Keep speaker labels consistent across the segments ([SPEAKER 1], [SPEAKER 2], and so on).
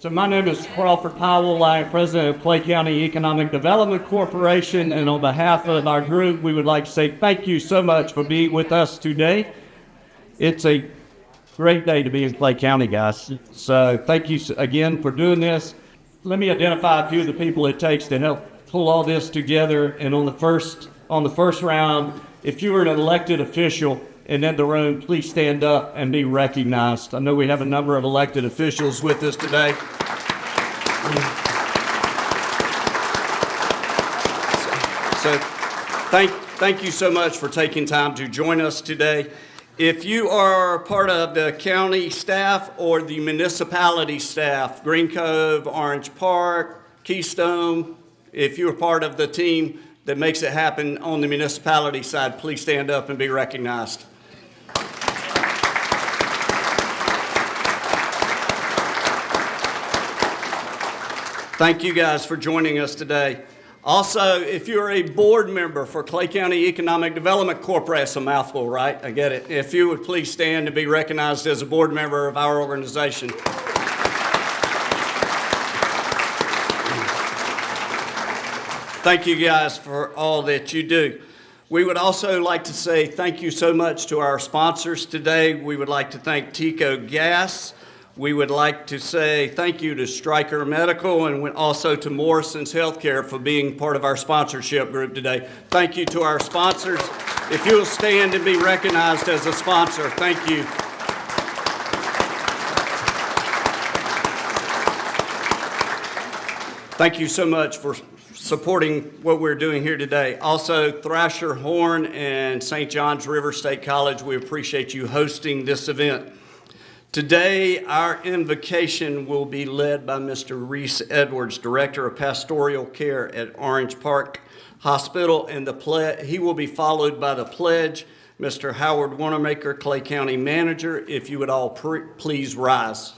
[SPEAKER 1] So my name is Crawford Powell. I am president of Clay County Economic Development Corporation, and on behalf of our group, we would like to say thank you so much for being with us today. It's a great day to be in Clay County, guys. So thank you again for doing this. Let me identify a few of the people it takes to help pull all this together. And on the first round, if you were an elected official and in the room, please stand up and be recognized. I know we have a number of elected officials with us today. So thank you so much for taking time to join us today. If you are part of the county staff or the municipality staff, Green Cove, Orange Park, Keystone, if you're part of the team that makes it happen on the municipality side, please stand up and be recognized. Thank you guys for joining us today. Also, if you're a board member for Clay County Economic Development Corporation, that's a mouthful, right? I get it. If you would please stand and be recognized as a board member of our organization. Thank you guys for all that you do. We would also like to say thank you so much to our sponsors today. We would like to thank Tico Gas. We would like to say thank you to Stryker Medical and also to Morrison's Healthcare for being part of our sponsorship group today. Thank you to our sponsors. If you'll stand and be recognized as a sponsor, thank you. Thank you so much for supporting what we're doing here today. Also, Thrasher Horn and St. John's River State College, we appreciate you hosting this event. Today, our invocation will be led by Mr. Reese Edwards, Director of Pastoral Care at Orange Park Hospital, and he will be followed by the pledge. Mr. Howard Wanamaker, Clay County Manager, if you would all please rise.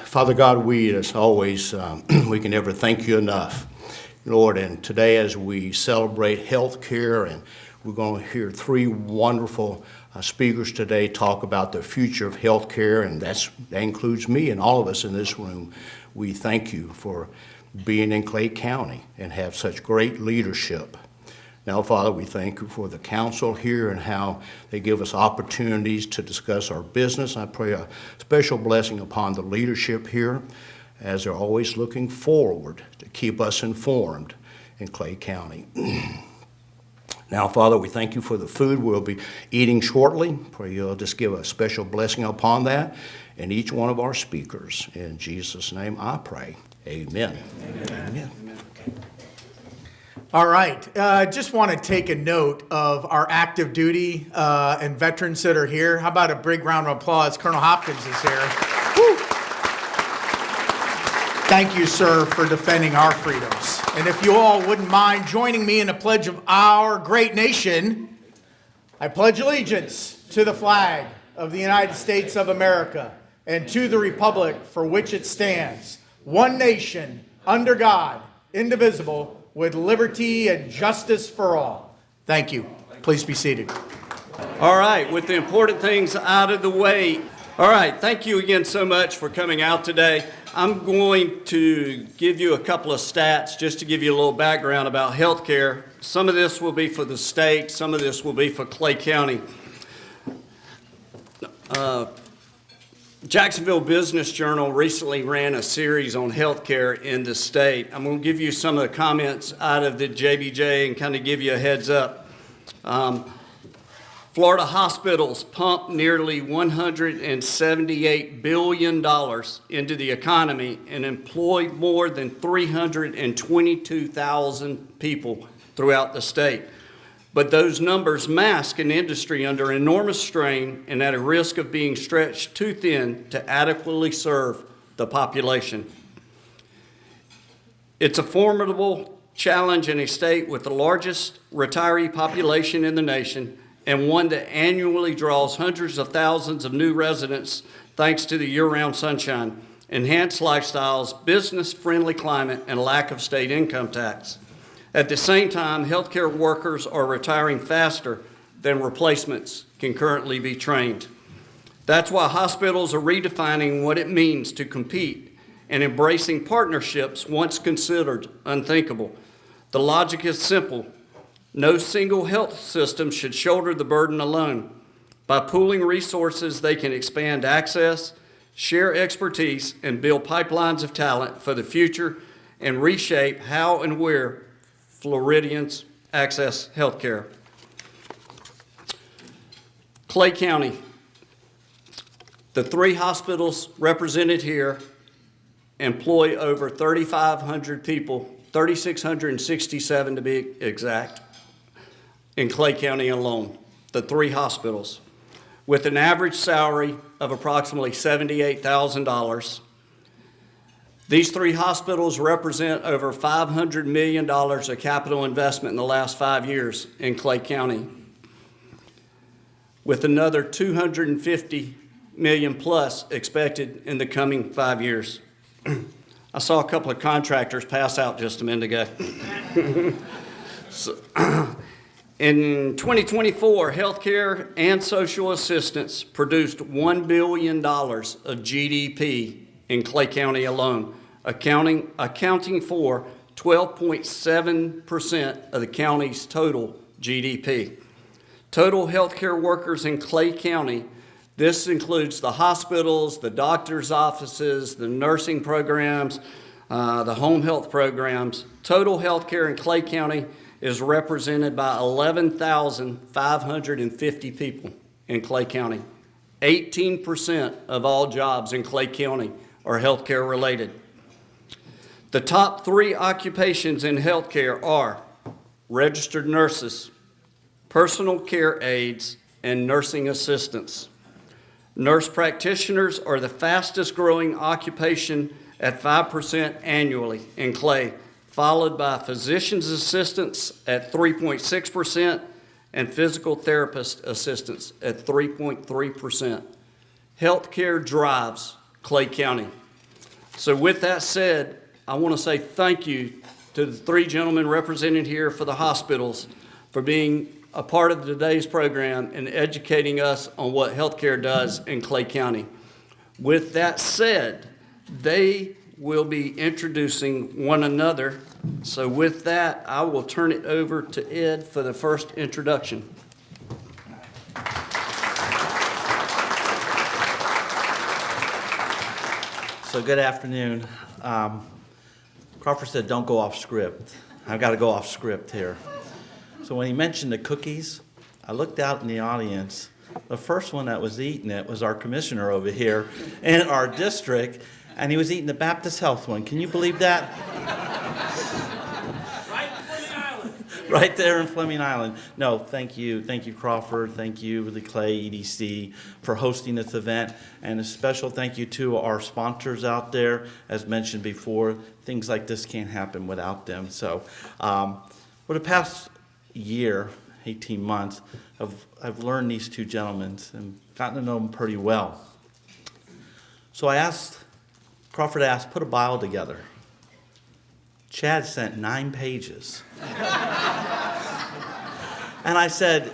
[SPEAKER 2] Father God, we, as always, we can never thank you enough, Lord. And today, as we celebrate health care, and we're going to hear three wonderful speakers today talk about the future of health care, and that includes me and all of us in this room. We thank you for being in Clay County and have such great leadership. Now, Father, we thank you for the council here and how they give us opportunities to discuss our business. I pray a special blessing upon the leadership here as they're always looking forward to keep us informed in Clay County. Now, Father, we thank you for the food we'll be eating shortly. Pray you'll just give a special blessing upon that and each one of our speakers. In Jesus' name I pray. Amen. Amen. Amen.
[SPEAKER 3] All right. Just want to take a note of our active duty and veterans that are here. How about a big round of applause? Colonel Hopkins is here. Woo. Thank you, sir, for defending our freedoms. And if you all wouldn't mind joining me in a pledge of our great nation, I pledge allegiance to the flag of the United States of America and to the republic for which it stands, one nation, under God, indivisible, with liberty and justice for all. Thank you. Please be seated.
[SPEAKER 1] All right, with the important things out of the way. All right, thank you again so much for coming out today. I'm going to give you a couple of stats just to give you a little background about healthcare. Some of this will be for the state, some of this will be for Clay County. Jacksonville Business Journal recently ran a series on healthcare in the state. I'm going to give you some of the comments out of the JBJ and kind of give you a heads up. Florida hospitals pump nearly $178 billion into the economy and employ more than 322,000 people throughout the state. But those numbers mask an industry under enormous strain and at a risk of being stretched too thin to adequately serve the population. It's a formidable challenge in a state with the largest retiree population in the nation and one that annually draws hundreds of thousands of new residents thanks to the year-round sunshine, enhanced lifestyles, business-friendly climate, and lack of state income tax. At the same time, healthcare workers are retiring faster than replacements can currently be trained.
[SPEAKER 4] That's why hospitals are redefining what it means to compete and embracing partnerships once considered unthinkable. The logic is simple. No single health system should shoulder the burden alone. By pooling resources, they can expand access, share expertise, and build pipelines of talent for the future and reshape how and where Floridians access health care. Clay County. The 3 hospitals represented here employ over 3,500 people, 3,667 to be exact, in Clay County alone, the 3 hospitals, with an average salary of approximately $78,000. These 3 hospitals represent over $500 million of capital investment in the last 5 years in Clay County, with another $250 million plus expected in the coming 5 years. I saw a couple of contractors pass out just a minute ago. In 2024, healthcare and social assistance produced $1 billion of GDP in Clay County alone, accounting for 12.7% of the county's total GDP. Total healthcare workers in Clay County, this includes the hospitals, the doctor's offices, the nursing programs, the home health programs. Total healthcare in Clay County is represented by 11,550 people in Clay County. 18% of all jobs in Clay County are healthcare related. The top 3 occupations in healthcare are registered nurses, personal care aides, and nursing assistants. Nurse practitioners are the fastest growing occupation at 5% annually in Clay, followed by physician's assistants at 3.6% and physical therapist assistants at 3.3%. Healthcare drives Clay County. So with that said, I want to say thank you to the 3 gentlemen represented here for the hospitals for being a part of today's program and educating us on what healthcare does in Clay County. With that said, they will be introducing one another. So with that, I will turn it over to Ed for the first introduction.
[SPEAKER 5] So good afternoon. Crawford said don't go off script. I've got to go off script here. So when he mentioned the cookies, I looked out in the audience. The first one that was eating it was our commissioner over here in our district, and he was eating the Baptist Health one. Can you believe that?
[SPEAKER 6] Right in Fleming Island.
[SPEAKER 5] Right there in Fleming Island. No, thank you, Crawford. Thank you, the Clay EDC, for hosting this event, and a special thank you to our sponsors out there. As mentioned before, things like this can't happen without them. So, for the past year, 18 months, I've learned these 2 gentlemen and gotten to know them pretty well. So Crawford asked, put a bio together. Chad sent 9 pages. And I said,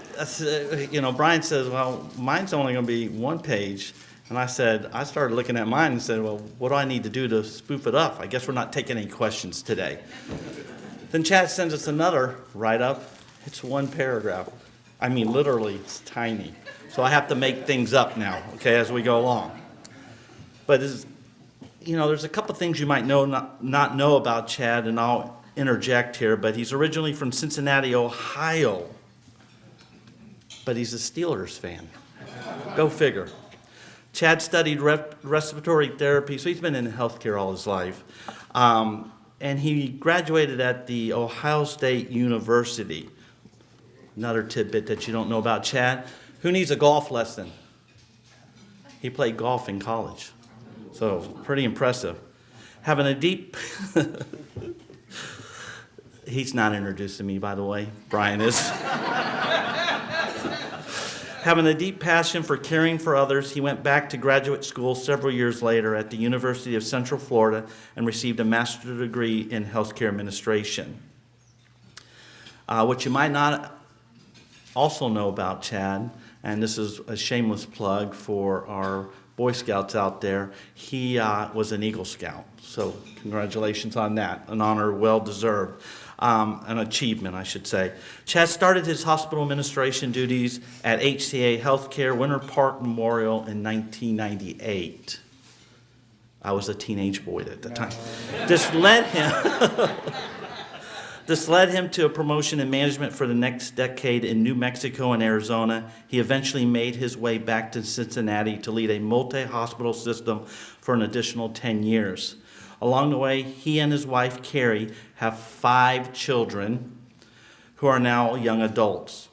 [SPEAKER 5] Bryan says, well, mine's only going to be 1 page. And I started looking at mine and said, well, what do I need to do to spoof it up? I guess we're not taking any questions today. Then Chad sends us another write-up. It's 1 paragraph. I mean, literally, it's tiny. So I have to make things up now, okay, as we go along. But there's a couple things you might not know about Chad, and I'll interject here, but he's originally from Cincinnati, Ohio. But he's a Steelers fan. Go figure. Chad studied respiratory therapy, so he's been in healthcare all his life. And he graduated at the Ohio State University. Another tidbit that you don't know about Chad. Who needs a golf lesson? He played golf in college. So pretty impressive. Having a deep... He's not introducing me, by the way. Bryan is. Having a deep passion for caring for others, he went back to graduate school several years later at the University of Central Florida and received a master's degree in healthcare administration. What you might not also know about Chad, and this is a shameless plug for our Boy Scouts out there, he was an Eagle Scout. So congratulations on that, an honor well deserved. An achievement, I should say. Chad started his hospital administration duties at HCA Healthcare Winter Park Memorial in 1998. I was a teenage boy at the time. This led him to a promotion in management for the next decade in New Mexico and Arizona. He eventually made his way back to Cincinnati to lead a multi-hospital system for an additional 10 years. Along the way, he and his wife, Carrie, have 5 children who are now young adults.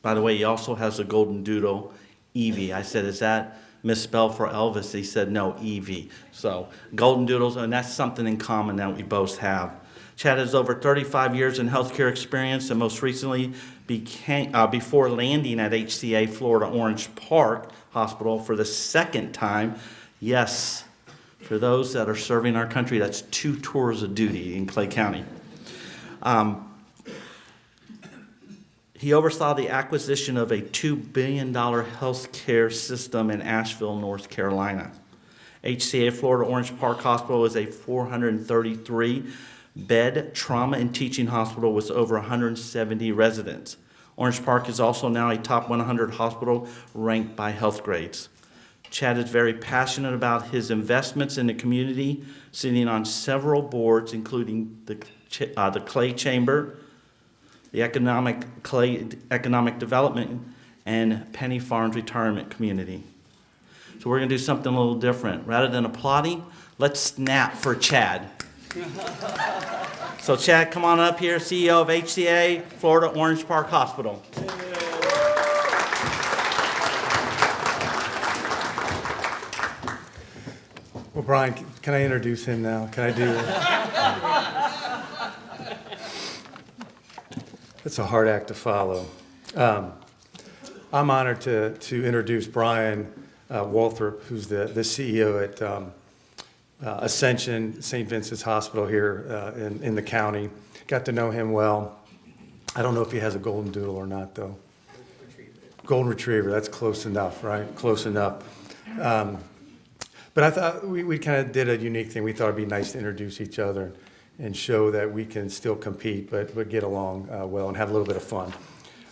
[SPEAKER 5] By the way, he also has a golden doodle, Evie. I said, is that misspelled for Elvis? He said, no, Evie. So golden doodles, and that's something in common that we both have. Chad has over 35 years in healthcare experience, and most recently before landing at HCA Florida Orange Park Hospital for the second time. Yes, for those that are serving our country, that's 2 tours of duty in Clay County. He oversaw the acquisition of a $2 billion healthcare system in Asheville, North Carolina. HCA Florida Orange Park Hospital is a 433-bed trauma and teaching hospital with over 170 residents. Orange Park is also now a top 100 hospital ranked by health grades. Chad is very passionate about his investments in the community, sitting on several boards, including the Clay Chamber, the Economic Development, and Penny Farms Retirement Community. So we're going to do something a little different. Rather than applauding, let's snap for Chad. So Chad, come on up here, CEO of HCA Florida Orange Park Hospital.
[SPEAKER 6] Well, Bryan, can I introduce him now? Can I do that? It's a hard act to follow. I'm honored to introduce Bryan Walrath, who's the CEO at Ascension St. Vincent's Hospital here in the county. Got to know him well. I don't know if he has a golden doodle or not, though. Golden retriever, that's close enough, right? Close enough. But I thought we kind of did a unique thing. We thought it'd be nice to introduce each other and show that we can still compete, but get along well and have a little bit of fun.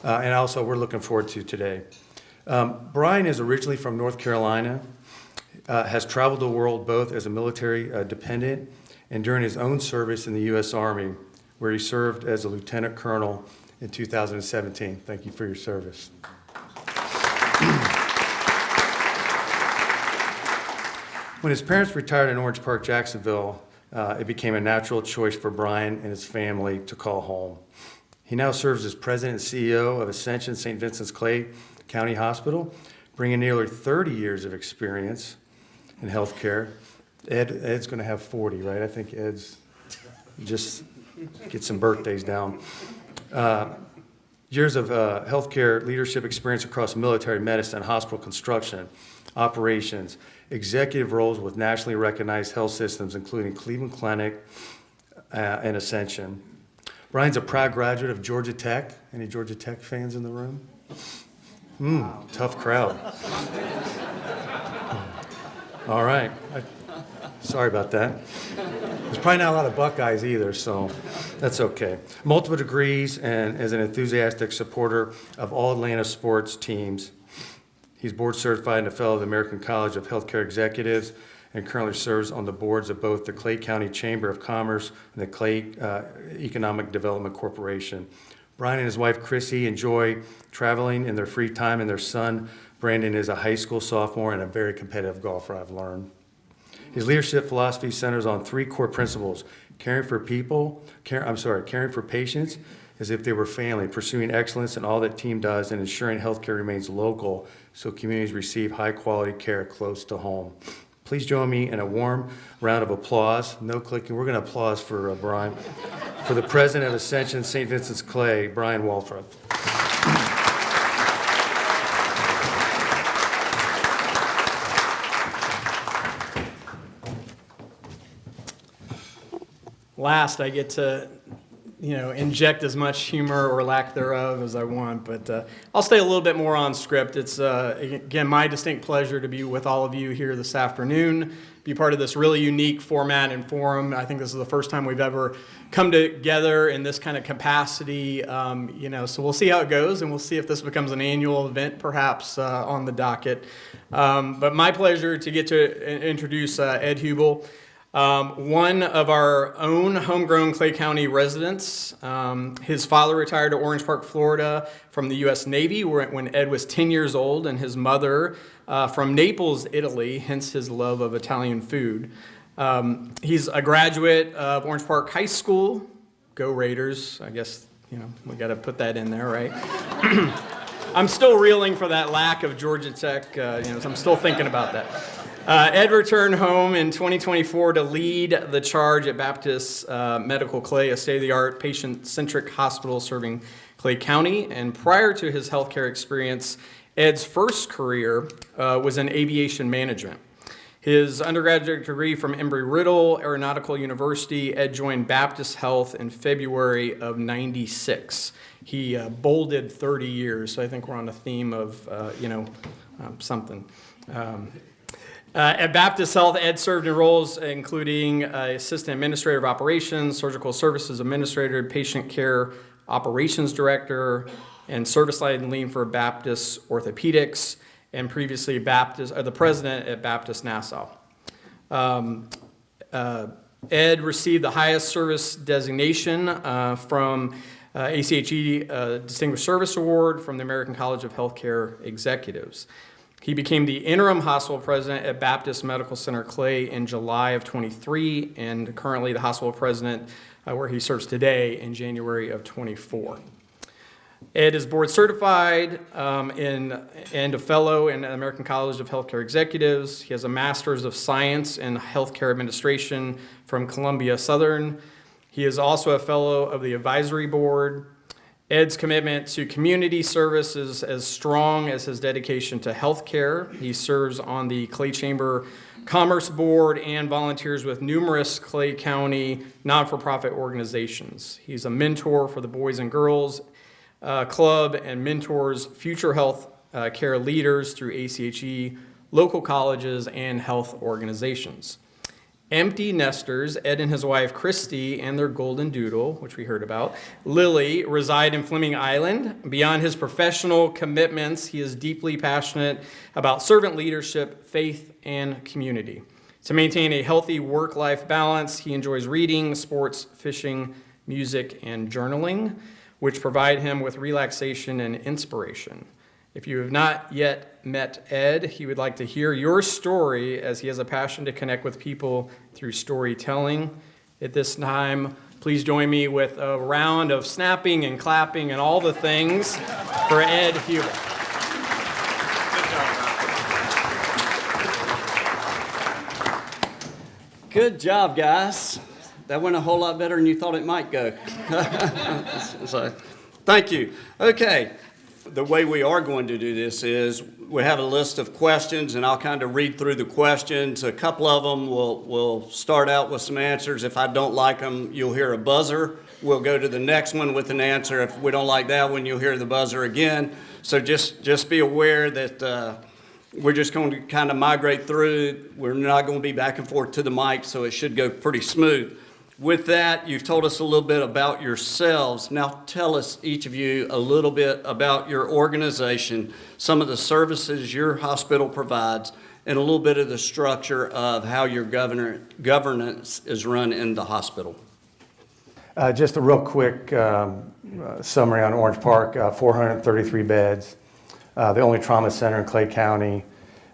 [SPEAKER 6] And also, we're looking forward to today. Bryan is originally from North Carolina, has traveled the world both as a military dependent and during his own service in the U.S. Army, where he served as a lieutenant colonel in 2017. Thank you for your service. When his parents retired in Orange Park, Jacksonville, it became a natural choice for Bryan and his family to call home. He now serves as president and CEO of Ascension St. Vincent's Clay County Hospital, bringing nearly 30 years of experience in healthcare. Ed's going to have 40, right? I think Ed's just get some birthdays down. Years of healthcare leadership experience across military medicine, hospital construction, operations, executive roles with nationally recognized health systems, including Cleveland Clinic and Ascension. Bryan's a proud graduate of Georgia Tech. Any Georgia Tech fans in the room? Tough crowd. All right. Sorry about that. There's probably not a lot of Buckeyes either, so that's okay. Multiple degrees and as an enthusiastic supporter of all Atlanta sports teams. He's board certified and a fellow of the American College of Healthcare Executives and currently serves on the boards of both the Clay County Chamber of Commerce and the Clay Economic Development Corporation. Bryan and his wife, Chrissy, enjoy traveling in their free time, and their son, Brandon, is a high school sophomore and a very competitive golfer, I've learned. His leadership philosophy centers on 3 core principles: caring for patients as if they were family, pursuing excellence in all that team does, and ensuring healthcare remains local so communities receive high-quality care close to home. Please join me in a warm round of applause. No clicking. We're going to applause for Bryan, for the president of Ascension St. Vincent's Clay, Bryan Walrath.
[SPEAKER 7] Last, I get to inject as much humor or lack thereof as I want, but I'll stay a little bit more on script. It's, again, my distinct pleasure to be with all of you here this afternoon, be part of this really unique format and forum. I think this is the first time we've ever come together in this kind of capacity, so we'll see how it goes, and we'll see if this becomes an annual event, perhaps, on the docket. But my pleasure to get to introduce Ed Hubel. One of our own homegrown Clay County residents. His father retired to Orange Park, Florida from the U.S. Navy when Ed was 10 years old, and his mother from Naples, Italy, hence his love of Italian food. He's a graduate of Orange Park High School. Go Raiders. I guess, we got to put that in there, right? I'm still reeling for that lack of Georgia Tech, so I'm still thinking about that. Ed returned home in 2024 to lead the charge at Baptist Medical Clay, a state-of-the-art patient-centric hospital serving Clay County. And prior to his healthcare experience, Ed's first career was in aviation management. His undergraduate degree from Embry-Riddle Aeronautical University, Ed joined Baptist Health in February of '96. He bolded 30 years, so I think we're on a theme of, something. At Baptist Health, Ed served in roles including Assistant Administrator of Operations, Surgical Services Administrator, Patient Care Operations Director, and Service Line Lead for Baptist Orthopedics, and previously the President at Baptist Nassau. Ed received the highest service designation from ACHE Distinguished Service Award from the American College of Healthcare Executives. He became the interim hospital president at Baptist Medical Center Clay in July of '23, and currently the hospital president where he serves today in January of '24. Ed is board certified and a fellow in the American College of Healthcare Executives. He has a master's of science in healthcare administration from Columbia Southern. He is also a fellow of the advisory board. Ed's commitment to community service is as strong as his dedication to healthcare. He serves on the Clay Chamber Commerce Board and volunteers with numerous Clay County not-for-profit organizations. He's a mentor for the Boys and Girls Club and mentors future health care leaders through ACHE, local colleges, and health organizations. Empty nesters, Ed and his wife Christy and their golden doodle, which we heard about, Lily, reside in Fleming Island. Beyond his professional commitments, he is deeply passionate about servant leadership, faith, and community. To maintain a healthy work-life balance, he enjoys reading, sports, fishing, music, and journaling, which provide him with relaxation and inspiration. If you have not yet met Ed, he would like to hear your story, as he has a passion to connect with people through storytelling. At this time, please join me with a round of snapping and clapping and all the things for Ed Hubel.
[SPEAKER 4] Good job, guys. That went a whole lot better than you thought it might go. So, thank you. Okay. The way we are going to do this is we have a list of questions, and I'll kind of read through the questions. A couple of them we'll start out with some answers. If I don't like them, you'll hear a buzzer. We'll go to the next one with an answer. If we don't like that one, you'll hear the buzzer again. So just be aware that we're just going to kind of migrate through. We're not going to be back and forth to the mic, so it should go pretty smooth. With that, you've told us a little bit about yourselves. Now tell us, each of you, a little bit about your organization, some of the services your hospital provides, and a little bit of the structure of how your governance is run in the hospital.
[SPEAKER 6] Just a real quick summary on Orange Park, 433 beds, the only trauma center in Clay County.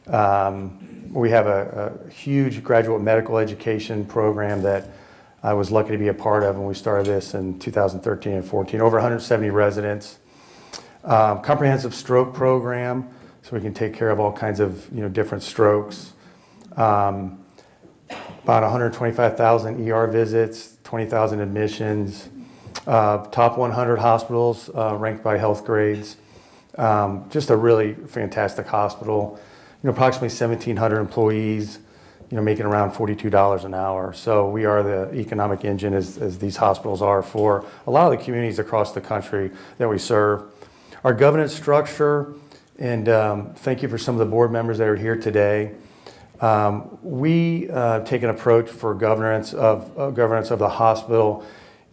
[SPEAKER 6] We have a huge graduate medical education program that I was lucky to be a part of when we started this in 2013 and 14. Over 170 residents. Comprehensive stroke program, so we can take care of all kinds of different strokes. About 125,000 ER visits, 20,000 admissions. Top 100 hospitals ranked by health grades. Just a really fantastic hospital. Approximately 1,700 employees. making around $42 an hour. So we are the economic engine, as these hospitals are, for a lot of the communities across the country that we serve. Our governance structure, and thank you for some of the board members that are here today. We take an approach for governance of the hospital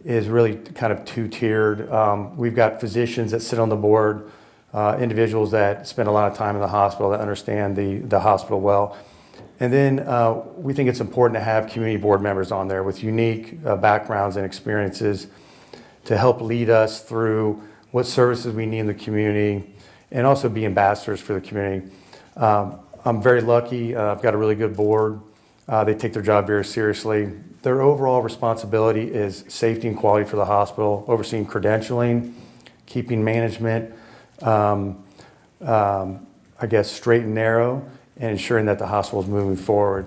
[SPEAKER 6] is really kind of two-tiered. We've got physicians that sit on the board, individuals that spend a lot of time in the hospital, that understand the hospital well. And then we think it's important to have community board members on there with unique backgrounds and experiences to help lead us through what services we need in the community and also be ambassadors for the community. I'm very lucky. I've got a really good board. They take their job very seriously. Their overall responsibility is safety and quality for the hospital, overseeing credentialing, keeping management, straight and narrow, and ensuring that the hospital is moving forward.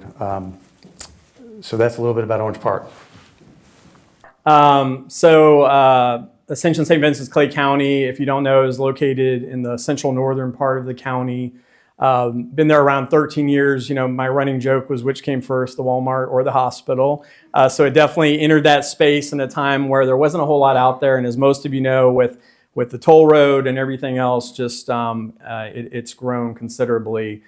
[SPEAKER 6] So that's a little bit about Orange Park.
[SPEAKER 7] Ascension St. Vincent's, Clay County, if you don't know, is located in the central northern part of the county. Been there around 13 years. My running joke was which came first, the Walmart or the hospital. So it definitely entered that space in a time where there wasn't a whole lot out there. And as most of you know, with the toll road and everything else, just it's grown considerably.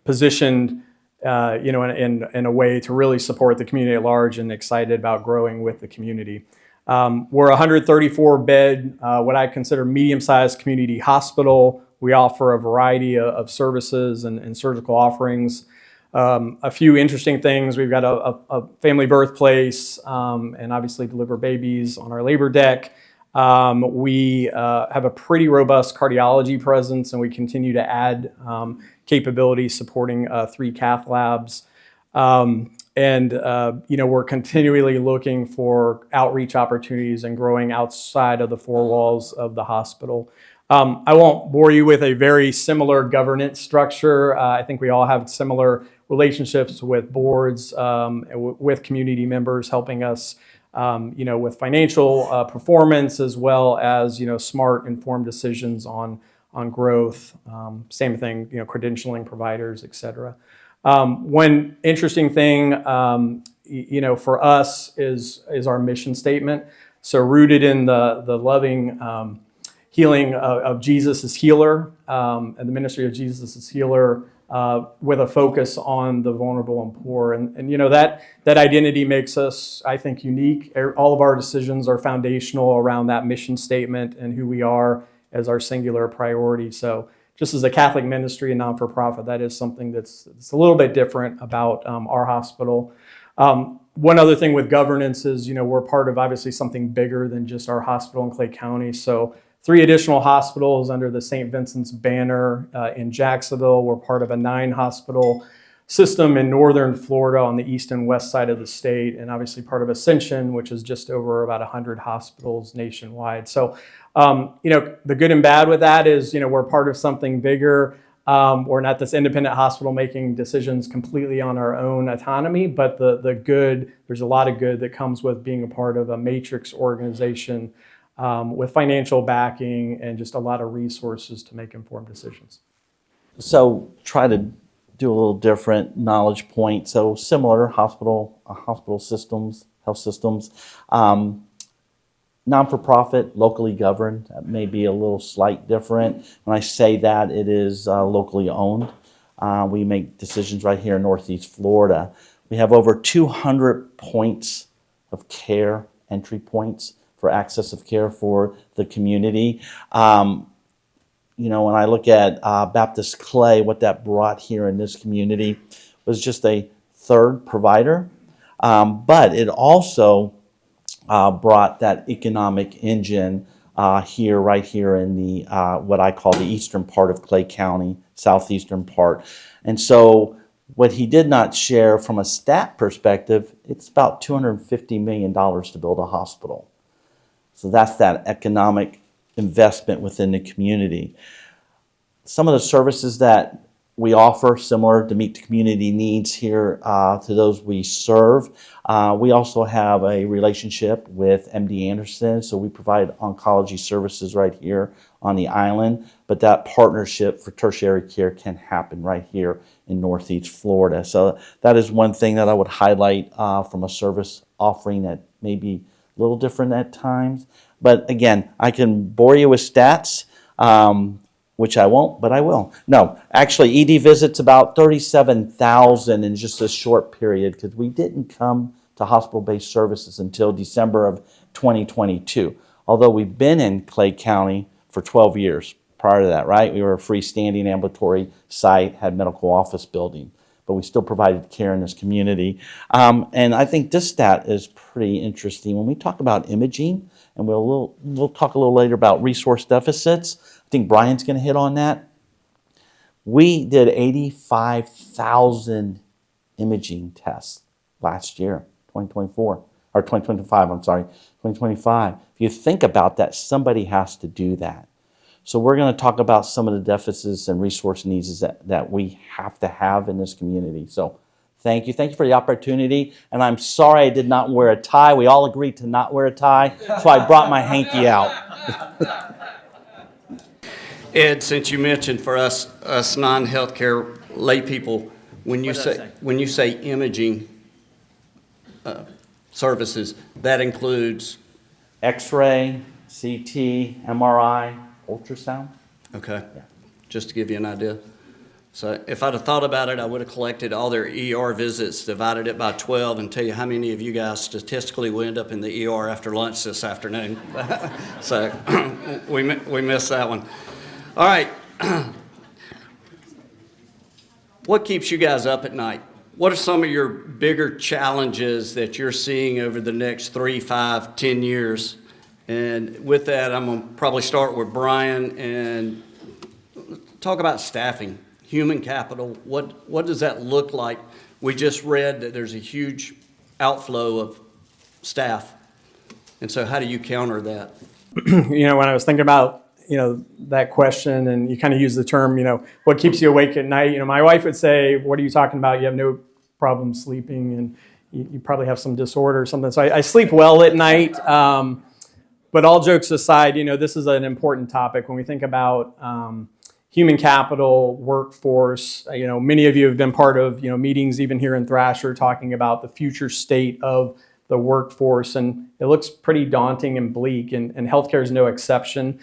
[SPEAKER 7] Positioned, in a way to really support the community at large and excited about growing with the community. We're a 134-bed, what I consider medium-sized community hospital. We offer a variety of services and surgical offerings. A few interesting things. We've got a family birthplace and obviously deliver babies on our labor deck. We have a pretty robust cardiology presence, and we continue to add capabilities supporting 3 cath labs. We're continually looking for outreach opportunities and growing outside of the 4 walls of the hospital. I won't bore you with a very similar governance structure. I think we all have similar relationships with boards, with community members helping us with financial performance, as well as smart, informed decisions on growth. Same thing, credentialing providers, et cetera. One interesting thing, for us is our mission statement. So rooted in the loving healing of Jesus as healer, and the ministry of Jesus as healer, with a focus on the vulnerable and poor. And that identity makes us, I think, unique. All of our decisions are foundational around that mission statement and who we are as our singular priority. So just as a Catholic ministry and non-for-profit, that is something that's a little bit different about our hospital. One other thing with governance is, we're part of obviously something bigger than just our hospital in Clay County. So 3 additional hospitals under the St. Vincent's banner in Jacksonville. We're part of a 9-hospital system in northern Florida on the east and west side of the state, and obviously part of Ascension, which is just over about 100 hospitals nationwide. So, the good and bad with that is, we're part of something bigger. We're not this independent hospital making decisions completely on our own autonomy, but the good, there's a lot of good that comes with being a part of a matrix organization with financial backing and just a lot of resources to make informed decisions.
[SPEAKER 8] So try to do a little different knowledge point. So similar hospital systems, health systems, non-for-profit, locally governed. That may be a little slight different. When I say that, it is locally owned. We make decisions right here in Northeast Florida. We have over 200 points of care, entry points for access of care for the community. When I look at Baptist Clay, what that brought here in this community was just a 3rd provider, but it also brought that economic engine right here in the what I call the eastern part of Clay County, southeastern part. And so what he did not share from a stat perspective, it's about $250 million to build a hospital. So that's that economic investment within the community. Some of the services that we offer similar to meet the community needs here to those we serve. We also have a relationship with MD Anderson, so we provide oncology services right here on the island, but that partnership for tertiary care can happen right here in Northeast Florida. So that is one thing that I would highlight from a service offering that may be a little different at times. But again, I can bore you with stats, which I won't, but I will. No, actually, ED visits about 37,000 in just a short period because we didn't come to hospital-based services until December of 2022. Although we've been in Clay County for 12 years prior to that, right? We were a freestanding ambulatory site, had medical office building, but we still provided care in this community. And I think this stat is pretty interesting. When we talk about imaging, and we'll talk a little later about resource deficits, I think Bryan's going to hit on that. We did 85,000 imaging tests last year, 2024, or 2025, I'm sorry, 2025. If you think about that, somebody has to do that. So we're going to talk about some of the deficits and resource needs that we have to have in this community. So thank you. Thank you for the opportunity. And I'm sorry I did not wear a tie. We all agreed to not wear a tie, so I brought my hanky out.
[SPEAKER 4] Ed, since you mentioned for us non-healthcare lay people, when you say imaging services, that includes
[SPEAKER 8] X-ray, CT, MRI, ultrasound.
[SPEAKER 4] Okay, just to give you an idea. So if I'd have thought about it, I would have collected all their ER visits, divided it by 12, and tell you how many of you guys statistically will end up in the ER after lunch this afternoon. So we missed that one. All right. What keeps you guys up at night? What are some of your bigger challenges that you're seeing over the next 3, 5, 10 years? And with that, I'm going to probably start with Bryan and talk about staffing, human capital. What does that look like? We just read that there's a huge outflow of staff. And so how do you counter that?
[SPEAKER 7] When I was thinking about that question, and you kind of use the term, what keeps you awake at night? My wife would say, what are you talking about? You have no problem sleeping, and you probably have some disorder or something. So I sleep well at night. But all jokes aside, this is an important topic when we think about human capital, workforce. Many of you have been part of, meetings even here in Thrasher talking about the future state of the workforce, and it looks pretty daunting and bleak, and healthcare is no exception.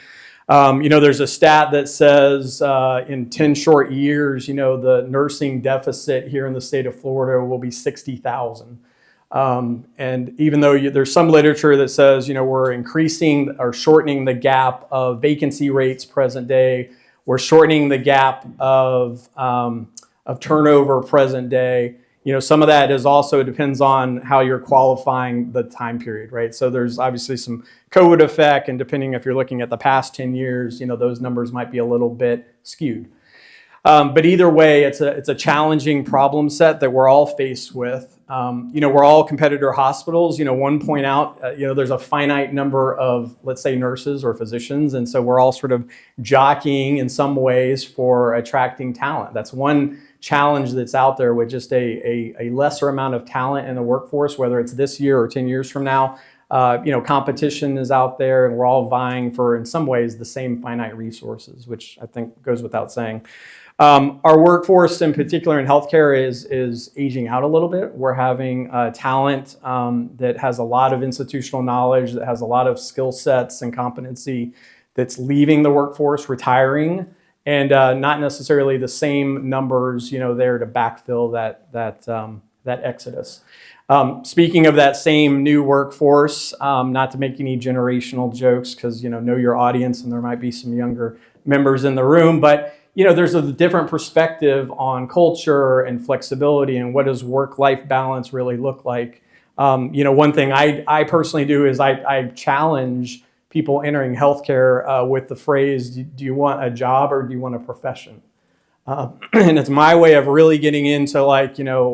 [SPEAKER 7] There's a stat that says in 10 short years, the nursing deficit here in the state of Florida will be 60,000. And even though there's some literature that says, we're increasing or shortening the gap of vacancy rates present day, we're shortening the gap of turnover present day. Some of that is also depends on how you're qualifying the time period, right? So there's obviously some COVID effect, and depending if you're looking at the past 10 years, those numbers might be a little bit skewed. But either way, it's a challenging problem set that we're all faced with. We're all competitor hospitals. One point out, there's a finite number of, let's say, nurses or physicians, and so we're all sort of jockeying in some ways for attracting talent. That's one challenge that's out there with just a lesser amount of talent in the workforce, whether it's this year or 10 years from now. Competition is out there, and we're all vying for, in some ways, the same finite resources, which I think goes without saying. Our workforce, in particular in healthcare, is aging out a little bit. We're having talent that has a lot of institutional knowledge, that has a lot of skill sets and competency that's leaving the workforce, retiring, and not necessarily the same numbers, there to backfill that exodus. Speaking of that same new workforce, not to make any generational jokes, because know your audience, and there might be some younger members in the room, but there's a different perspective on culture and flexibility and what does work-life balance really look like. One thing I personally do is I challenge people entering healthcare with the phrase, do you want a job or do you want a profession? And it's my way of really getting into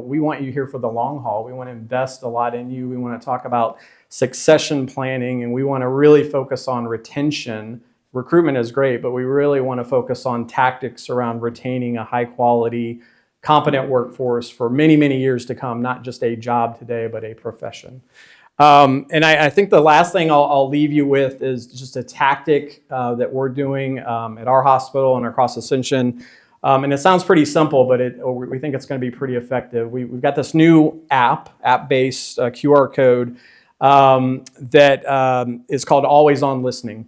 [SPEAKER 7] we want you here for the long haul. We want to invest a lot in you. We want to talk about succession planning, and we want to really focus on retention recruitment is great, but we really want to focus on tactics around retaining a high quality, competent workforce for many, many years to come, not just a job today, but a profession. And I think the last thing I'll leave you with is just a tactic that we're doing at our hospital and across Ascension. And it sounds pretty simple, but we think it's going to be pretty effective. We've got this new app-based QR code that is called Always On Listening.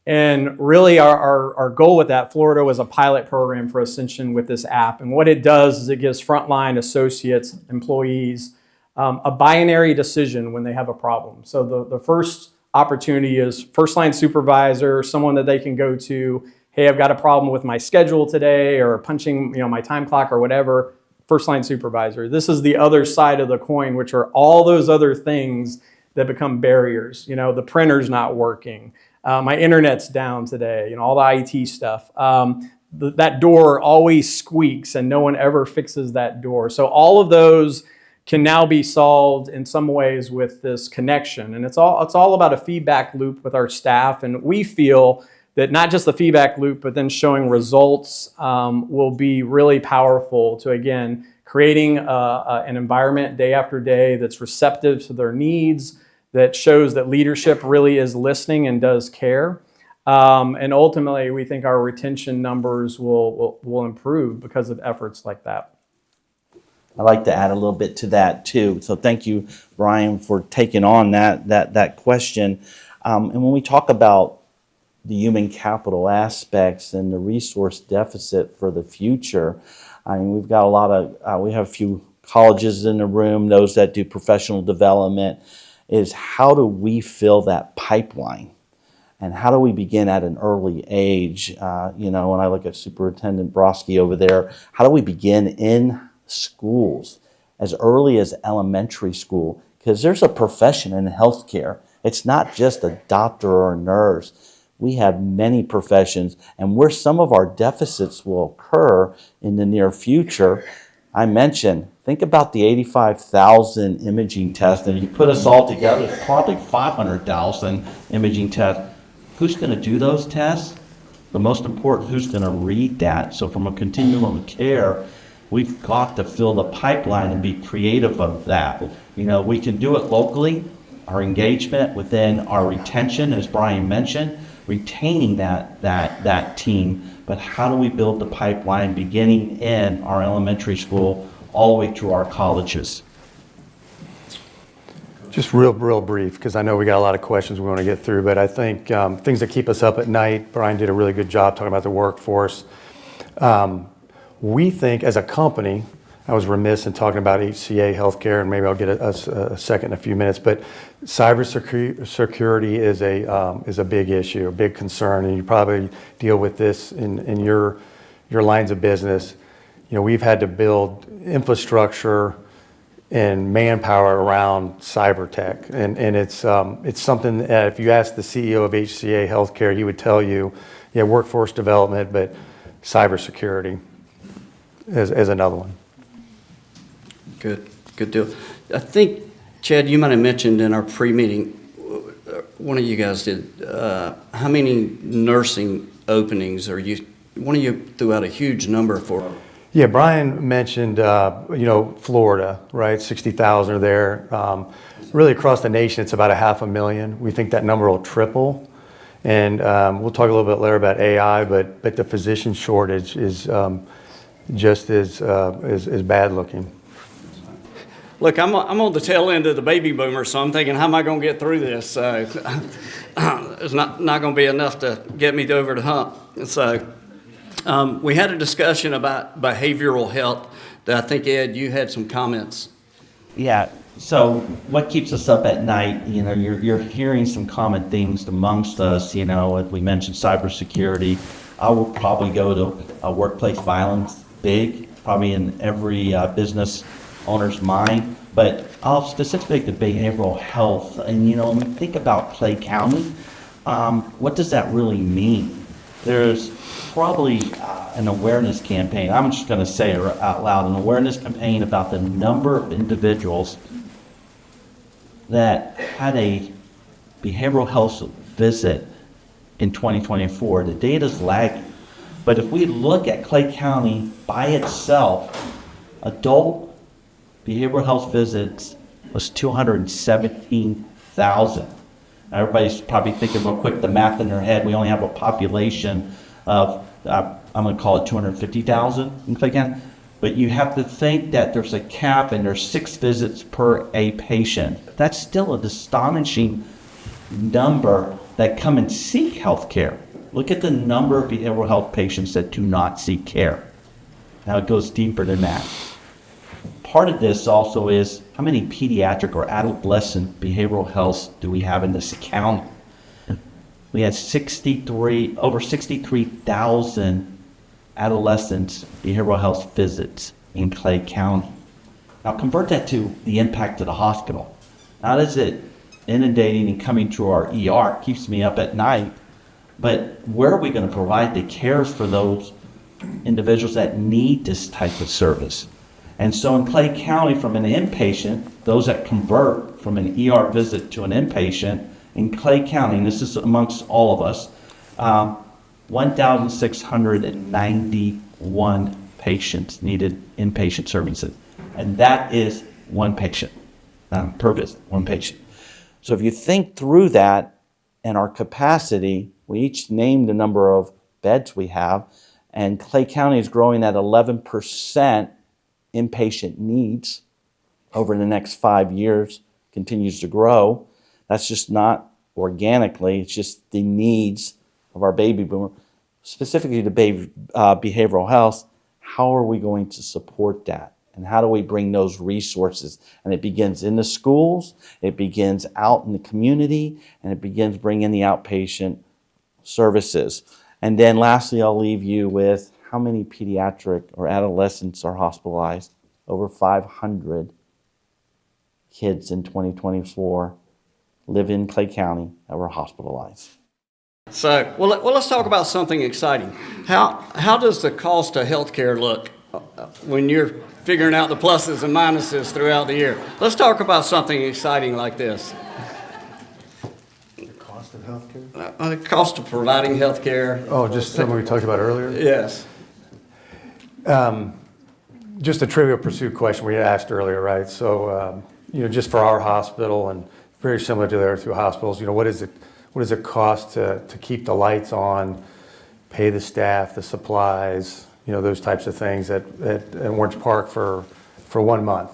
[SPEAKER 7] And really our goal with that, Florida was a pilot program for Ascension with this app. And what it does is it gives frontline associates, employees, a binary decision when they have a problem. So the first opportunity is first line supervisor, someone that they can go to. Hey, I've got a problem with my schedule today or punching, my time clock or whatever. First line supervisor. This is the other side of the coin, which are all those other things that become barriers. The printer's not working. My internet's down today. All the IT stuff. That door always squeaks and no one ever fixes that door. So all of those can now be solved in some ways with this connection. And it's all about a feedback loop with our staff. And we feel that not just the feedback loop, but then showing results will be really powerful to, again, creating an environment day after day that's receptive to their needs, that shows that leadership really is listening and does care. And ultimately, we think our retention numbers will improve because of efforts like that.
[SPEAKER 8] I'd like to add a little bit to that too. So thank you, Bryan, for taking on that question. And when we talk about the human capital aspects and the resource deficit for the future, we've got we have a few colleges in the room, those that do professional development, is how do we fill that pipeline? And how do we begin at an early age? When I look at Superintendent Broski over there, how do we begin in schools as early as elementary school? Because there's a profession in healthcare. It's not just a doctor or a nurse. We have many professions, and where some of our deficits will occur in the near future, I mentioned, think about the 85,000 imaging tests, and you put us all together, it's probably 500,000 imaging tests. Who's going to do those tests? The most important, who's going to read that? So from a continuum of care, we've got to fill the pipeline and be creative of that. We can do it locally, our engagement within our retention, as Bryan mentioned, retaining that team, but how do we build the pipeline beginning in our elementary school all the way to our colleges?
[SPEAKER 6] Just real brief, because I know we got a lot of questions we want to get through, but I think things that keep us up at night, Bryan did a really good job talking about the workforce. We think as a company, I was remiss in talking about HCA healthcare, and maybe I'll get a second in a few minutes, but cybersecurity is a big issue, a big concern, and you probably deal with this in your lines of business. We've had to build infrastructure and manpower around cyber tech, and it's something that if you ask the CEO of HCA Healthcare, he would tell you, workforce development, but cybersecurity as another one.
[SPEAKER 4] Good deal. I think, Chad, you might have mentioned in our pre-meeting, one of you guys did, how many nursing openings are you, one of you threw out a huge number for.
[SPEAKER 6] Yeah, Bryan mentioned, Florida, right? 60,000 are there. Really across the nation, it's about 500,000. We think that number will triple. And we'll talk a little bit later about AI, but the physician shortage is just as bad looking.
[SPEAKER 4] Look, I'm on the tail end of the baby boomer, so I'm thinking, how am I going to get through this? It's not going to be enough to get me over the hump. So we had a discussion about behavioral health that I think, Ed, you had some comments.
[SPEAKER 8] Yeah. So what keeps us up at night? You're hearing some common themes amongst us. As we mentioned, cybersecurity. I will probably go to workplace violence, big, probably in every business owner's mind, but I'll specifically to behavioral health. And when we think about Clay County, what does that really mean? There's probably an awareness campaign. I'm just going to say it out loud, an awareness campaign about the number of individuals that had a behavioral health visit in 2024. The data's lagging. But if we look at Clay County by itself, adult behavioral health visits was 217,000. Now everybody's probably thinking real quick the math in their head. We only have a population of, I'm going to call it 250,000 in Clay County. But you have to think that there's a cap and there's 6 visits per a patient. That's still an astonishing number that come and seek health care. Look at the number of behavioral health patients that do not seek care. Now it goes deeper than that. Part of this also is how many pediatric or adolescent behavioral health do we have in this county? We had over 63,000 adolescents behavioral health visits in Clay County. Now convert that to the impact of the hospital. Not is it inundating and coming to our ER, keeps me up at night, but where are we going to provide the cares for those individuals that need this type of service? And so in Clay County, from an inpatient, those that convert from an ER visit to an inpatient, in Clay County, and this is amongst all of us, 1,691 patients needed inpatient services. And that is one patient, per visit, one patient. So if you think through that and our capacity, we each named the number of beds we have, and Clay County is growing at 11% inpatient needs over the next 5 years, continues to grow. That's just not organically, it's just the needs of our baby boomer, specifically to behavioral health. How are we going to support that? And how do we bring those resources? And it begins in the schools, it begins out in the community, and it begins bringing the outpatient services. And then lastly, I'll leave you with how many pediatric or adolescents are hospitalized. Over 500 kids in 2024 live in Clay County that were hospitalized.
[SPEAKER 4] So, well, let's talk about something exciting. How does the cost of healthcare look when you're figuring out the pluses and minuses throughout the year? Let's talk about something exciting like this.
[SPEAKER 6] The cost of healthcare?
[SPEAKER 4] The cost of providing healthcare.
[SPEAKER 6] Oh, just something we talked about earlier?
[SPEAKER 4] Yes.
[SPEAKER 6] Just a Trivial Pursuit question we asked earlier, right? So, just for our hospital and very similar to the other 2 hospitals, what does it cost to keep the lights on, pay the staff, the supplies, those types of things at Orange Park for 1 month?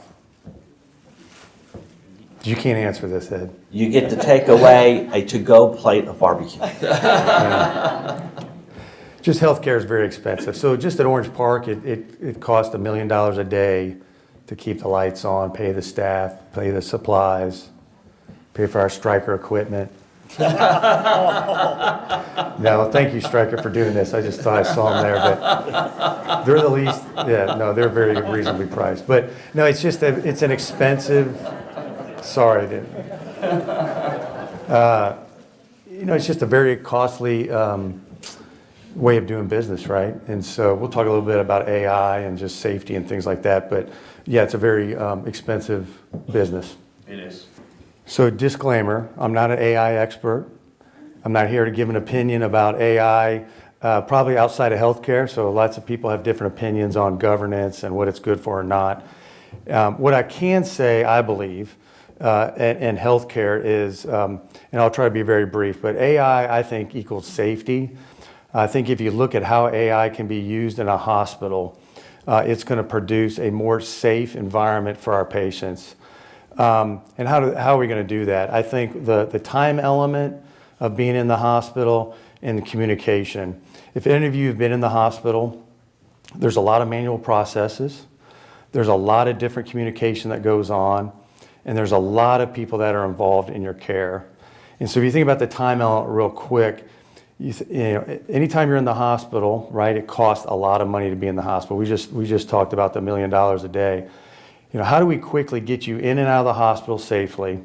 [SPEAKER 6] You can't answer this, Ed.
[SPEAKER 8] You get to take away a to-go plate of barbecue.
[SPEAKER 6] Just healthcare is very expensive. So just at Orange Park, it costs $1 million a day to keep the lights on, pay the staff, pay the supplies, pay for our Stryker equipment. No, thank you, Stryker, for doing this. I just thought I saw them there, but they're the least. Yeah, no, they're very reasonably priced. But no, it's just it's an expensive. Sorry, I didn't. It's just a very costly way of doing business, right? And so we'll talk a little bit about AI and just safety and things like that. But yeah, it's a very expensive business.
[SPEAKER 4] It is.
[SPEAKER 6] So disclaimer, I'm not an AI expert. I'm not here to give an opinion about AI, probably outside of healthcare. So lots of people have different opinions on governance and what it's good for or not. What I can say, I believe, in healthcare is, and I'll try to be very brief, but AI, I think, equals safety. I think if you look at how AI can be used in a hospital, it's going to produce a more safe environment for our patients. And how are we going to do that? I think the time element of being in the hospital and the communication. If any of you have been in the hospital, there's a lot of manual processes. There's a lot of different communication that goes on. And there's a lot of people that are involved in your care. And so if you think about the time element real quick, anytime you're in the hospital, right, it costs a lot of money to be in the hospital. We just talked about the $1 million a day. How do we quickly get you in and out of the hospital safely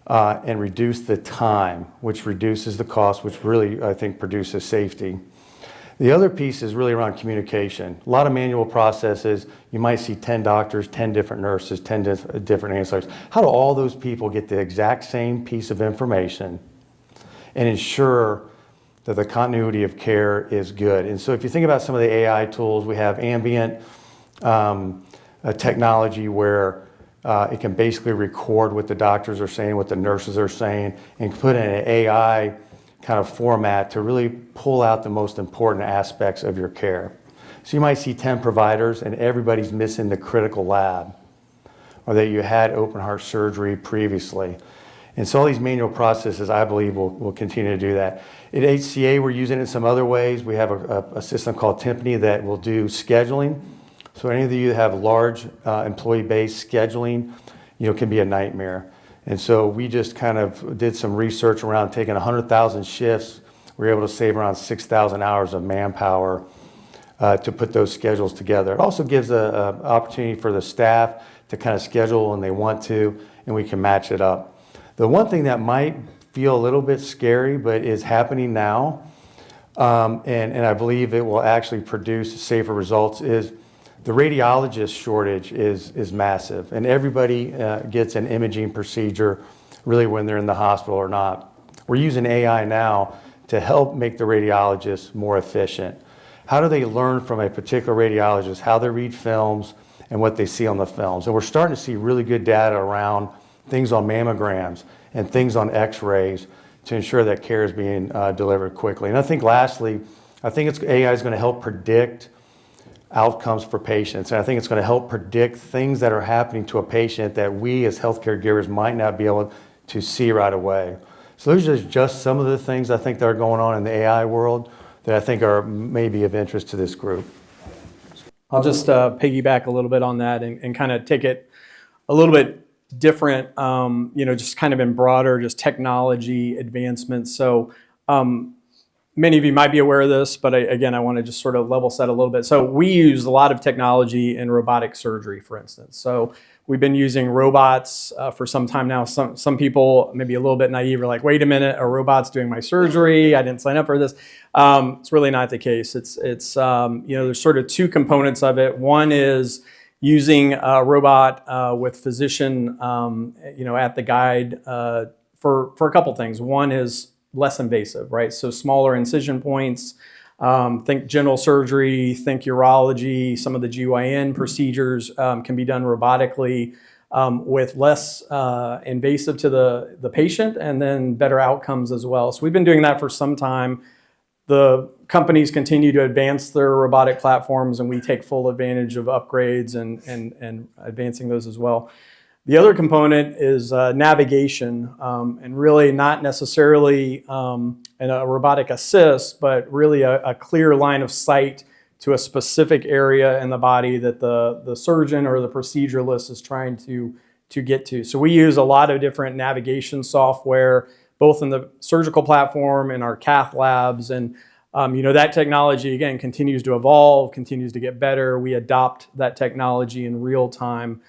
[SPEAKER 6] and reduce the time, which reduces the cost, which really, I think, produces safety. The other piece is really around communication. A lot of manual processes. You might see 10 doctors, 10 different nurses, 10 different ancillaries. How do all those people get the exact same piece of information and ensure that the continuity of care is good. And so if you think about some of the AI tools, we have ambient technology where it can basically record what the doctors are saying, what the nurses are saying, and put in an AI kind of format to really pull out the most important aspects of your care. So you might see 10 providers and everybody's missing the critical lab, or that you had open heart surgery previously. And so all these manual processes, I believe, will continue to do that. At HCA, we're using it in some other ways. We have a system called Timpani that will do scheduling. So any of you that have large employee-based scheduling, can be a nightmare. And so we just kind of did some research around taking 100,000 shifts. We were able to save around 6,000 hours of manpower to put those schedules together. It also gives an opportunity for the staff to kind of schedule when they want to, and we can match it up. The one thing that might feel a little bit scary, but is happening now, and I believe it will actually produce safer results, is the radiologist shortage is massive, and everybody gets an imaging procedure really when they're in the hospital or not. We're using AI now to help make the radiologists more efficient. How do they learn from a particular radiologist, how they read films and what they see on the films? And we're starting to see really good data around things on mammograms and things on x-rays to ensure that care is being delivered quickly. And I think lastly, AI is going to help predict outcomes for patients. And I think it's going to help predict things that are happening to a patient that we as healthcare givers might not be able to see right away. So those are just some of the things I think that are going on in the AI world that I think are maybe of interest to this group.
[SPEAKER 7] I'll just piggyback a little bit on that and kind of take it a little bit different, just kind of in broader, just technology advancements. So many of you might be aware of this, but I want to just sort of level set a little bit. So we use a lot of technology in robotic surgery, for instance. So we've been using robots for some time now. Some people, maybe a little bit naive, are like, wait a minute, a robot's doing my surgery. I didn't sign up for this. It's really not the case. It's there's sort of two components of it. One is using a robot with physician, at the guide for a couple things. One is less invasive, right? So smaller incision points. Think general surgery, think urology. Some of the GYN procedures can be done robotically with less invasive to the patient, and then better outcomes as well. So we've been doing that for some time. The companies continue to advance their robotic platforms, and we take full advantage of upgrades and advancing those as well. The other component is navigation, and really not necessarily a robotic assist, but really a clear line of sight to a specific area in the body that the surgeon or the proceduralist is trying to get to. So we use a lot of different navigation software, both in the surgical platform and our cath labs. And that technology, again, continues to evolve, continues to get better. We adopt that technology in real time.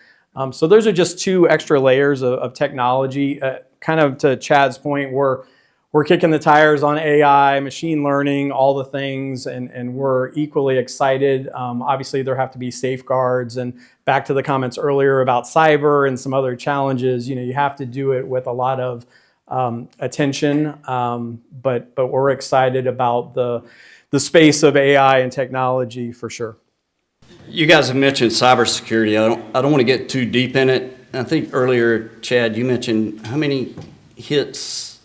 [SPEAKER 7] So those are just two extra layers of technology. Kind of to Chad's point, we're kicking the tires on AI, machine learning, all the things, and we're equally excited. Obviously, there have to be safeguards. And back to the comments earlier about cyber and some other challenges, you have to do it with a lot of attention, but we're excited about the space of AI and technology for sure.
[SPEAKER 4] You guys have mentioned cybersecurity. I don't want to get too deep in it. I think earlier, Chad, you mentioned how many hits,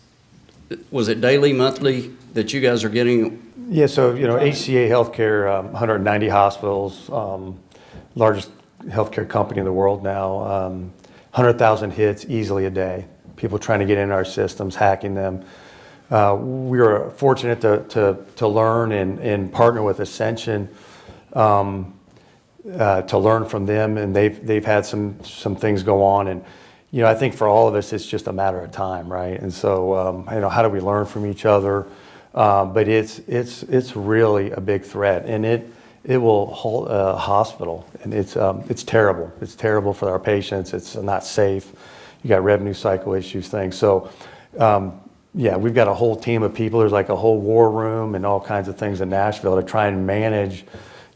[SPEAKER 4] was it daily, monthly, that you guys are getting?
[SPEAKER 6] Yeah, so HCA Healthcare, 190 hospitals, largest healthcare company in the world now, 100,000 hits easily a day. People trying to get in our systems, hacking them. We were fortunate to learn and partner with Ascension to learn from them, and they've had some things go on, and I think for all of us it's just a matter of time, right? And so how do we learn from each other? But it's really a big threat, and it will halt a hospital, and it's terrible. It's terrible for our patients. It's not safe. You got revenue cycle issues, things. So, we've got a whole team of people. There's like a whole war room and all kinds of things in Nashville to try and manage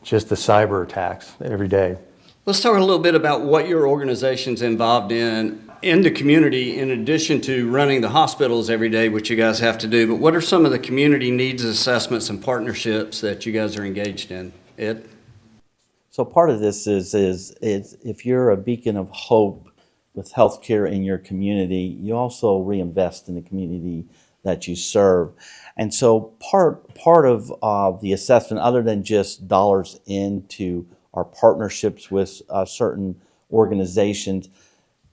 [SPEAKER 6] just the cyber attacks every day.
[SPEAKER 4] Let's talk a little bit about what your organization's involved in in the community, in addition to running the hospitals every day, which you guys have to do, but what are some of the community needs assessments and partnerships that you guys are engaged in? Ed?
[SPEAKER 8] So part of this is if you're a beacon of hope with healthcare in your community, you also reinvest in the community that you serve. And so part of the assessment, other than just dollars into our partnerships with certain organizations,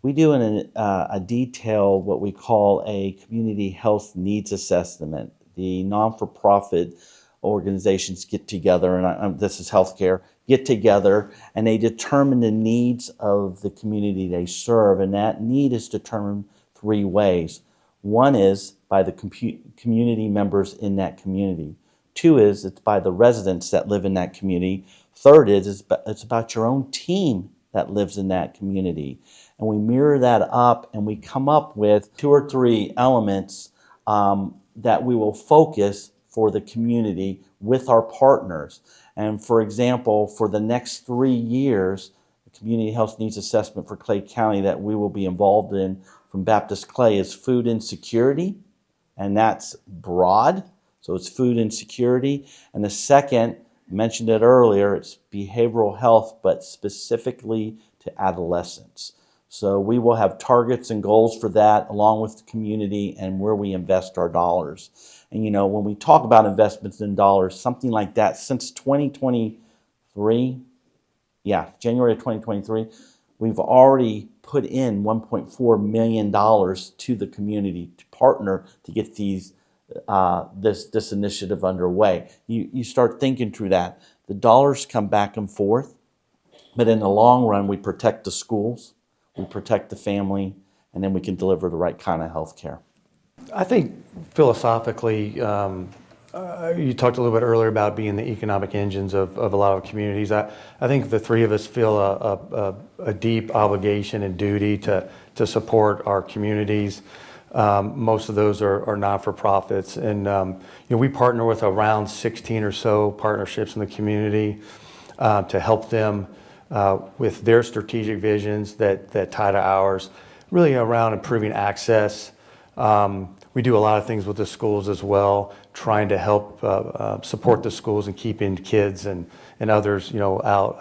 [SPEAKER 8] we do a detailed, what we call a community health needs assessment. The non-for-profit organizations get together, and this is healthcare, get together and they determine the needs of the community they serve, and that need is determined three ways. One is by the community members in that community. Two is it's by the residents that live in that community. Third is it's about your own team that lives in that community. And we mirror that up and we come up with 2 or 3 elements that we will focus for the community with our partners. And for example, for the next 3 years, the Community Health Needs Assessment for Clay County that we will be involved in from Baptist Clay is food insecurity, and that's broad, so it's food insecurity. And the second, mentioned it earlier, it's behavioral health, but specifically to adolescents. So we will have targets and goals for that along with the community and where we invest our dollars. And when we talk about investments in dollars, something like that, since 2023, January of 2023, we've already put in $1.4 million to the community to partner to get this initiative underway. You start thinking through that. The dollars come back and forth, but in the long run, we protect the schools, we protect the family, and then we can deliver the right kind of health care.
[SPEAKER 6] I think philosophically, you talked a little bit earlier about being the economic engines of a lot of communities. I think the three of us feel a deep obligation and duty to support our communities. Most of those are not-for-profits, and we partner with around 16 or so partnerships in the community to help them with their strategic visions that tie to ours, really around improving access. We do a lot of things with the schools as well, trying to help support the schools and keeping kids and others, out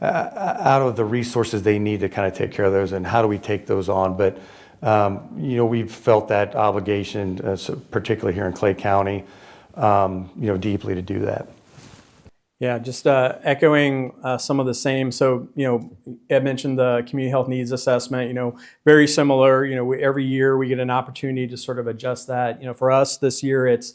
[SPEAKER 6] of the resources they need to kind of take care of those, and how do we take those on. But we've felt that obligation, particularly here in Clay County, deeply to do that.
[SPEAKER 7] Yeah, just echoing some of the same. So, Ed mentioned the Community Health Needs Assessment, very similar. Every year we get an opportunity to sort of adjust that. For us this year, it's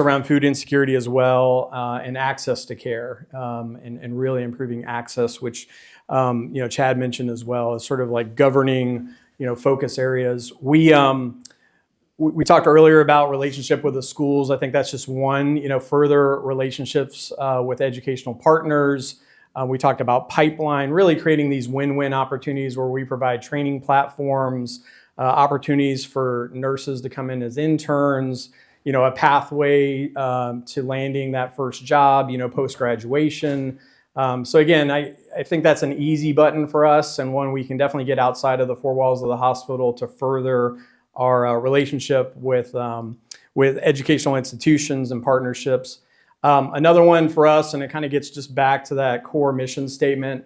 [SPEAKER 7] around food insecurity as well, and access to care, and really improving access, which, Chad mentioned as well, as sort of like governing, focus areas. We talked earlier about relationship with the schools. I think that's just one, further relationships with educational partners. We talked about pipeline, really creating these win-win opportunities where we provide training platforms, opportunities for nurses to come in as interns, a pathway to landing that first job, post-graduation. So again, I think that's an easy button for us, and one we can definitely get outside of the 4 walls of the hospital to further our relationship with educational institutions and partnerships. Another one for us, and it kind of gets just back to that core mission statement.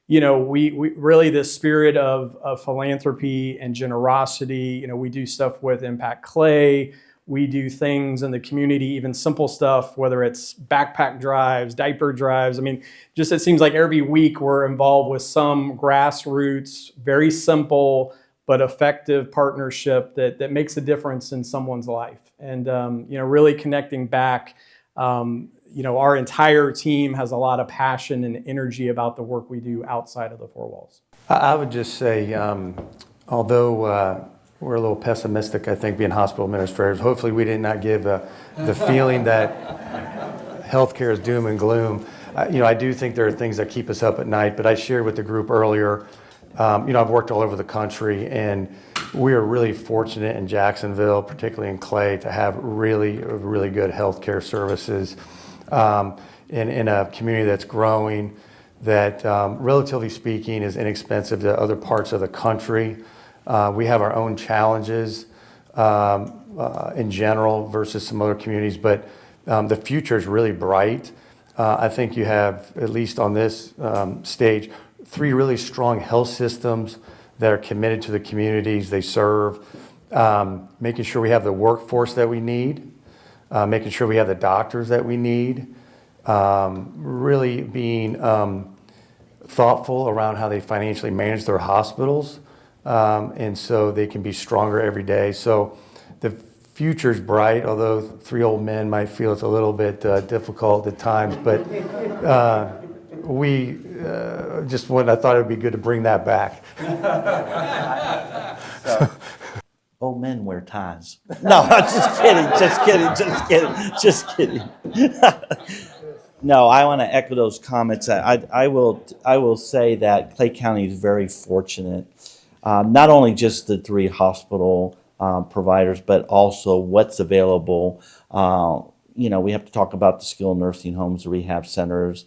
[SPEAKER 7] We really, this spirit of philanthropy and generosity. We do stuff with Impact Clay. We do things in the community, even simple stuff, whether it's backpack drives, diaper drives. Just it seems like every week we're involved with some grassroots, very simple but effective partnership that makes a difference in someone's life. And, really connecting back, our entire team has a lot of passion and energy about the work we do outside of the 4 walls.
[SPEAKER 6] I would just say, although we're a little pessimistic, I think, being hospital administrators, hopefully we did not give the feeling that healthcare is doom and gloom. I do think there are things that keep us up at night, but I shared with the group earlier, I've worked all over the country, and we are really fortunate in Jacksonville, particularly in Clay, to have really good healthcare services in a community that's growing. that, relatively speaking, is inexpensive to other parts of the country. We have our own challenges in general versus some other communities, but the future is really bright. I think you have, at least on this stage, 3 really strong health systems that are committed to the communities they serve, making sure we have the workforce that we need, making sure we have the doctors that we need, really being thoughtful around how they financially manage their hospitals, and so they can be stronger every day. So the future's bright, although 3 old men might feel it's a little bit difficult at times, but we I thought it would be good to bring that back.
[SPEAKER 8] Old men wear ties. No, just kidding. No, I want to echo those comments. I will say that Clay County is very fortunate. Not only just the 3 hospital providers, but also what's available. We have to talk about the skilled nursing homes, the rehab centers.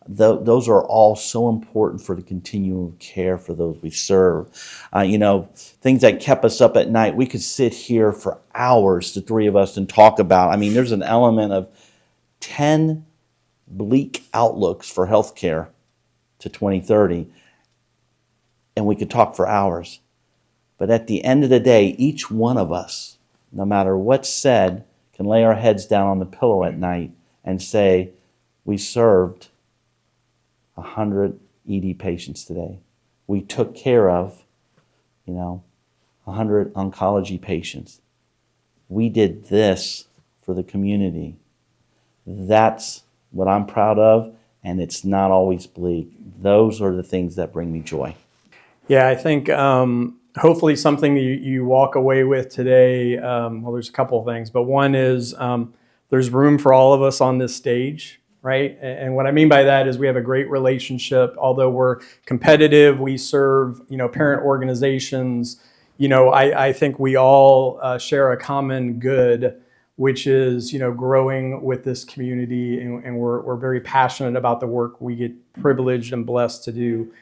[SPEAKER 8] Those are all so important for the continuum of care for those we serve. Things that kept us up at night, we could sit here for hours, the 3 of us, and talk about. There's an element of 10 bleak outlooks for healthcare to 2030, and we could talk for hours. But at the end of the day, each one of us, no matter what's said, can lay our heads down on the pillow at night and say, we served 100 ED patients today. We took care of, 100 oncology patients. We did this for the community. That's what I'm proud of, and it's not always bleak. Those are the things that bring me joy.
[SPEAKER 7] Yeah, I think hopefully something you walk away with today, there's a couple of things, but one is there's room for all of us on this stage, right? And what I mean by that is we have a great relationship. Although we're competitive, we serve, parent organizations. I think we all share a common good, which is, growing with this community, and we're very passionate about the work we get privileged and blessed to do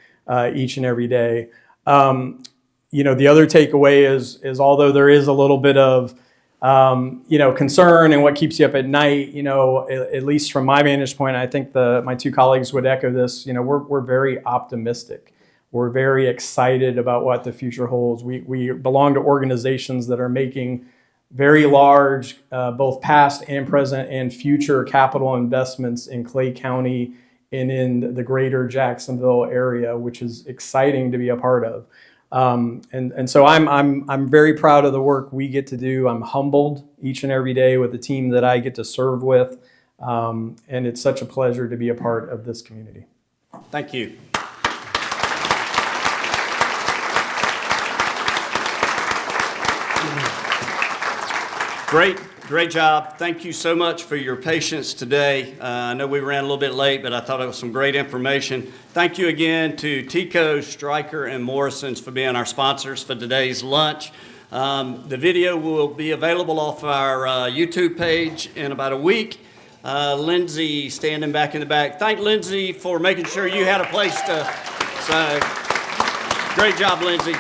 [SPEAKER 7] each and every day. The other takeaway is although there is a little bit of concern and what keeps you up at night, at least from my vantage point, I think my 2 colleagues would echo this. We're very optimistic. We're very excited about what the future holds. We belong to organizations that are making very large, both past and present and future capital investments in Clay County and in the greater Jacksonville area, which is exciting to be a part of. And so I'm very proud of the work we get to do. I'm humbled each and every day with the team that I get to serve with. And it's such a pleasure to be a part of this community.
[SPEAKER 4] Thank you. Great job. Thank you so much for your patience today. I know we ran a little bit late, but I thought it was some great information. Thank you again to Tico, Stryker, and Morrison's for being our sponsors for today's lunch. The video will be available off our YouTube page in about a week. Lindsay standing back in the back. Thank Lindsay for making sure you had a place to. So, great job, Lindsay.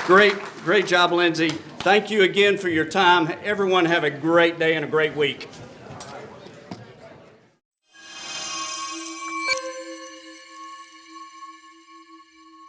[SPEAKER 4] Great job, Lindsay. Thank you again for your time. Everyone have a great day and a great week.